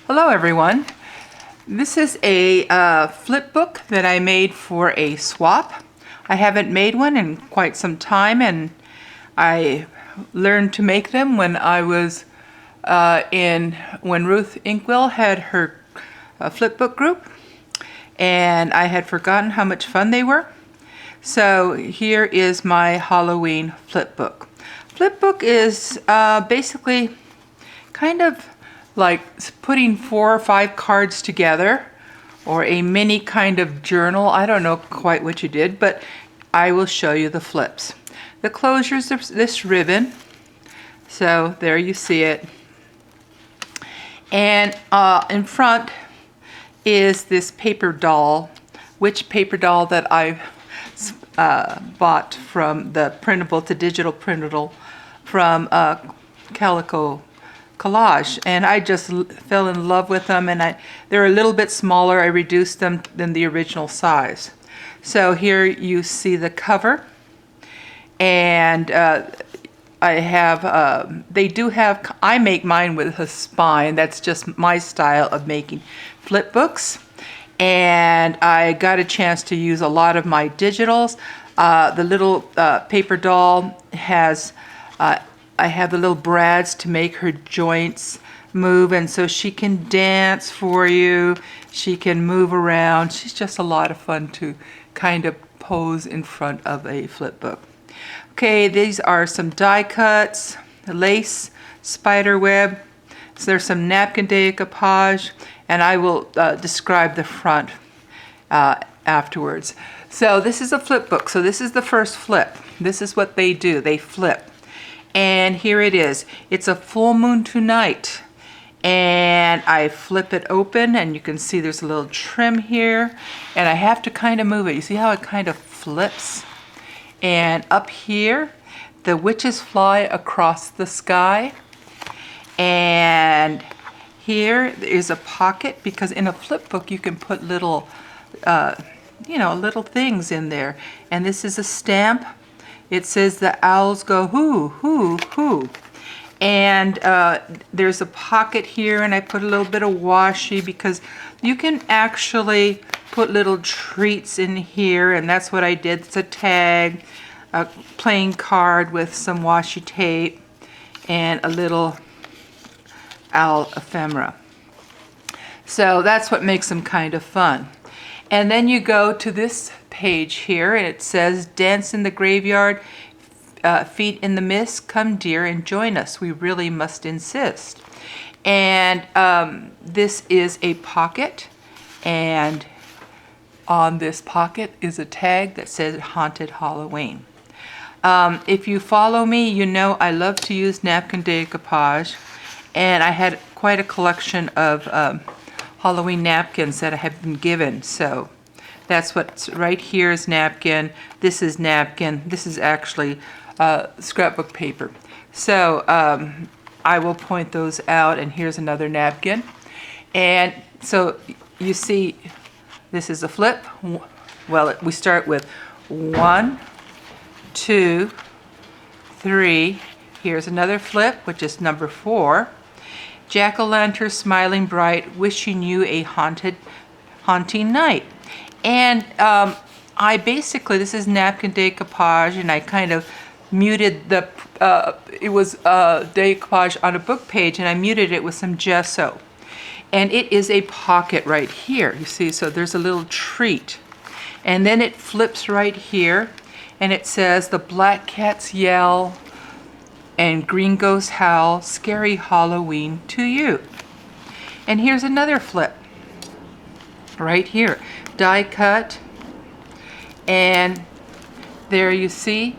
Hello everyone. This is a flip book that I made for a swap. I haven't made one in quite some time, and I learned to make them when I was when Ruth Inkwell had her flip book group, and I had forgotten how much fun they were. So here is my Halloween flip book. Flip book is basically kind of like putting 4 or 5 cards together, or a mini kind of journal. I don't know quite what you did, but I will show you the flips. The closures of this ribbon, so there you see it. And in front is this paper doll, which paper doll that I bought from the printable to digital printable from Calico Collage, and I just fell in love with them, and they're a little bit smaller. I reduced them than the original size. So here you see the cover, and I have I make mine with a spine. That's just my style of making flip books, and I got a chance to use a lot of my digitals. The little paper doll has I have the little brads to make her joints move, and so she can dance for you. She can move around. She's just a lot of fun to kind of pose in front of a flip book. Okay, these are some die cuts, lace, spider web. So there's some napkin decoupage, and I will describe the front afterwards. So this is a flip book. So this is the first flip. This is what they do. They flip. And here it is. It's a full moon tonight. And I flip it open, and you can see there's a little trim here. And I have to kind of move it. You see how it kind of flips? And up here, the witches fly across the sky. And here is a pocket, because in a flip book you can put little, little things in there. And this is a stamp. It says the owls go hoo, hoo, hoo. And there's a pocket here, and I put a little bit of washi, because you can actually put little treats in here, and that's what I did. It's a tag, a playing card with some washi tape, and a little owl ephemera. So that's what makes them kind of fun. And then you go to this page here, and it says, "Dance in the graveyard, feet in the mist, come dear and join us, we really must insist." And this is a pocket, and on this pocket is a tag that says Haunted Halloween. If you follow me, you know I love to use napkin decoupage, and I had quite a collection of Halloween napkins that I have been given. So that's what's right here is napkin. This is napkin. This is actually scrapbook paper. So I will point those out, and here's another napkin. And so you see, this is a flip. Well, we start with 1, 2, 3. Here's another flip, which is number 4. Jack-o'-lantern smiling bright, wishing you a haunting night. And I basically, this is napkin decoupage, and I kind of muted the, it was decoupage on a book page, and I muted it with some gesso. And it is a pocket right here, you see, so there's a little treat. And then it flips right here, and it says, "The black cats yell, and green ghosts howl, scary Halloween to you." And here's another flip right here, die cut, and there you see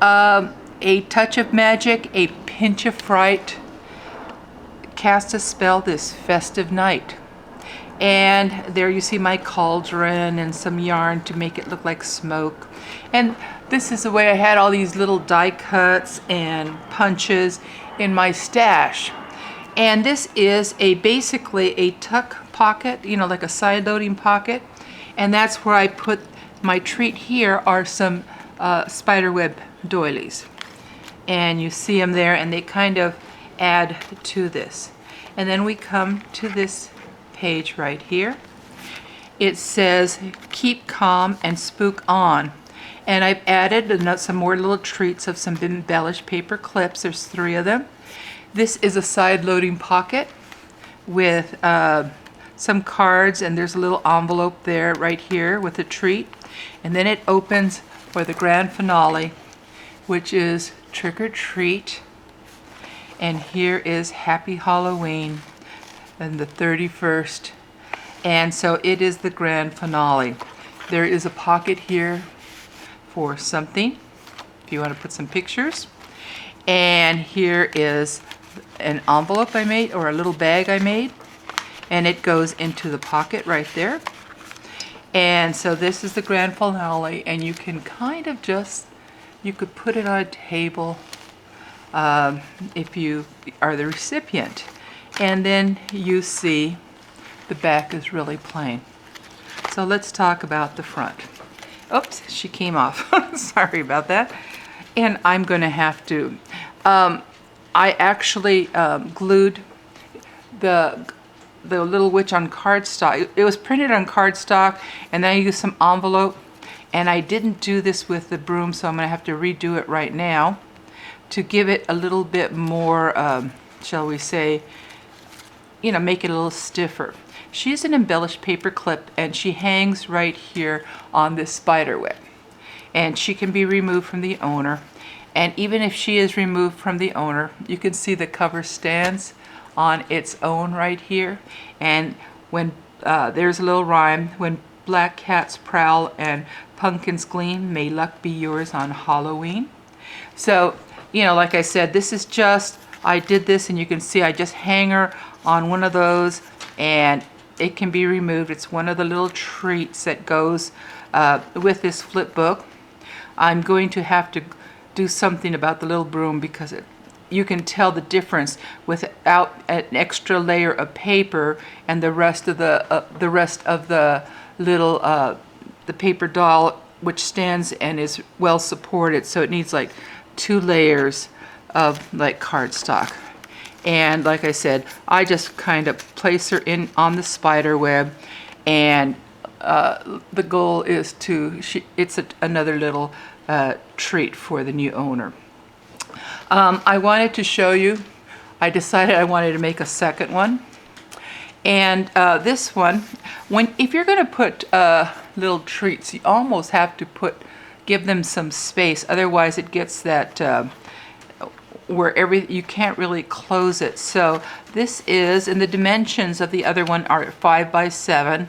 a touch of magic, a pinch of fright, cast a spell this festive night. And there you see my cauldron and some yarn to make it look like smoke. And this is the way I had all these little die cuts and punches in my stash. And this is basically a tuck pocket, like a side loading pocket. And that's where I put my treat. Here are some spiderweb doilies. And you see them there, and they kind of add to this. And then we come to this page right here. It says, keep calm and spook on. And I've added some more little treats of some embellished paper clips. There's 3 of them. This is a side-loading pocket with some cards, and there's a little envelope there right here with a treat. And then it opens for the grand finale, which is Trick or Treat. And here is Happy Halloween and the 31st. And so it is the grand finale. There is a pocket here for something, if you want to put some pictures. And here is an envelope I made, or a little bag I made. And it goes into the pocket right there. And so this is the grand finale, and you can kind of just, you could put it on a table if you are the recipient. And then you see the back is really plain. So let's talk about the front. Oops, she came off. Sorry about that. And I'm going to have to, I actually glued the little witch on cardstock. It was printed on cardstock, and then I used some envelope. And I didn't do this with the broom, so I'm going to have to redo it right now to give it a little bit more, shall we say, you know, make it a little stiffer. She's an embellished paper clip, and she hangs right here on this spider web. And she can be removed from the owner. And even if she is removed from the owner, you can see the cover stands on its own right here. And when there's a little rhyme, when black cats prowl and pumpkins gleam, may luck be yours on Halloween. So, you know, like I said, this is just, I did this, and you can see I just hang her on one of those, and it can be removed. It's one of the little treats that goes with this flip book. I'm going to have to do something about the little broom, because you can tell the difference without an extra layer of paper and the rest of the little the paper doll, which stands and is well supported. So it needs like 2 layers of like cardstock. And like I said, I just kind of place her in on the spider web, and the goal is to, it's another little treat for the new owner. I wanted to show you, I decided I wanted to make a second one. And this one, if you're going to put little treats, you almost have to give them some space. Otherwise it gets that where you can't really close it. So this is, and the dimensions of the other one are 5 by 7,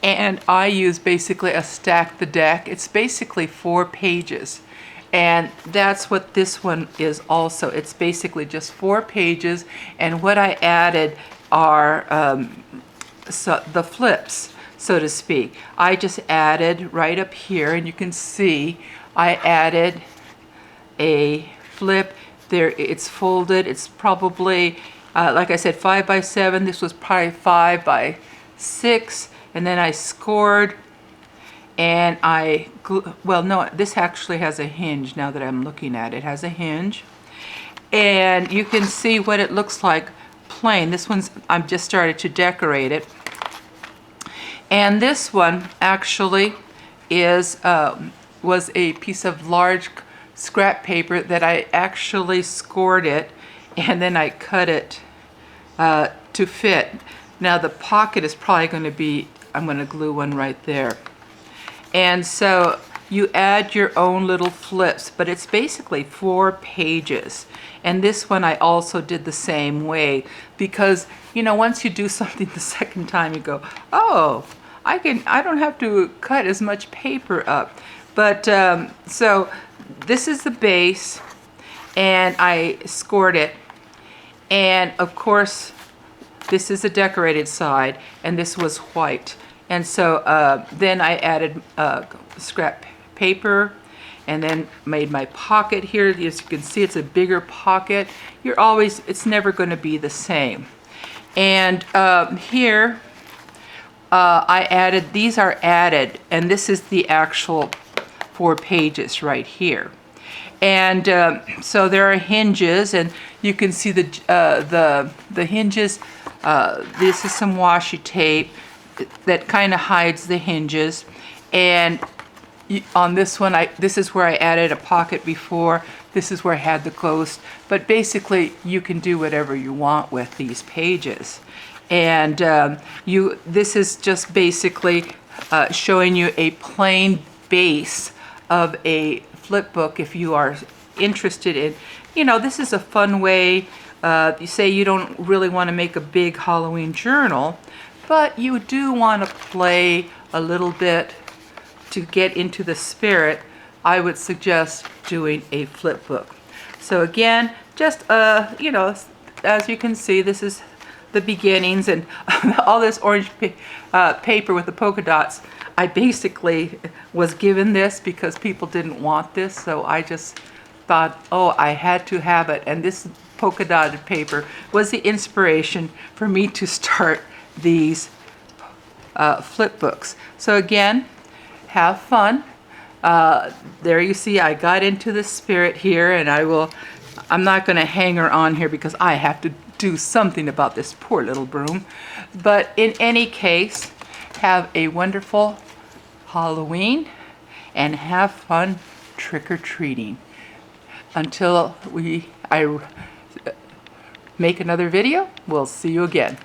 and I use basically a stack the deck. It's basically 4 pages, and that's what this one is also. It's basically just 4 pages, and what I added are the flips, so to speak. I just added right up here, and you can see I added a flip. There, it's folded. It's probably, like I said, 5 by 7. This was probably 5 by 6. And then I scored, and well, no, this actually has a hinge now that I'm looking at it. It has a hinge. And you can see what it looks like plain. This one's, I've just started to decorate it. And this one actually was a piece of large scrap paper that I actually scored it, and then I cut it to fit. Now the pocket is probably going to be, I'm going to glue one right there. And so you add your own little flips, but it's basically 4 pages. And this one I also did the same way, because, you know, once you do something the second time, you go, oh, I don't have to cut as much paper up. But so this is the base, and I scored it. And of course, this is the decorated side, and this was white. And so then I added scrap paper, and then made my pocket here. As you can see, it's a bigger pocket. It's never going to be the same. And here I added, these are added, and this is the actual 4 pages right here. And so there are hinges, and you can see the hinges This is some washi tape that kind of hides the hinges. And on this one, this is where I added a pocket before. This is where I had the ghost. But basically, you can do whatever you want with these pages. And this is just basically showing you a plain base of a flip book if you are interested in, this is a fun way. You say you don't really want to make a big Halloween journal, but you do want to play a little bit to get into the spirit. I would suggest doing a flip book. So again, just as you can see, this is the beginnings, and all this orange paper with the polka dots. I basically was given this because people didn't want this, so I just thought, oh, I had to have it. And this polka dotted paper was the inspiration for me to start these flip books. So again, have fun. There you see I got into the spirit here, and I'm not going to hang her on here because I have to do something about this poor little broom. But in any case, have a wonderful Halloween and have fun trick-or-treating. Until I make another video, we'll see you again.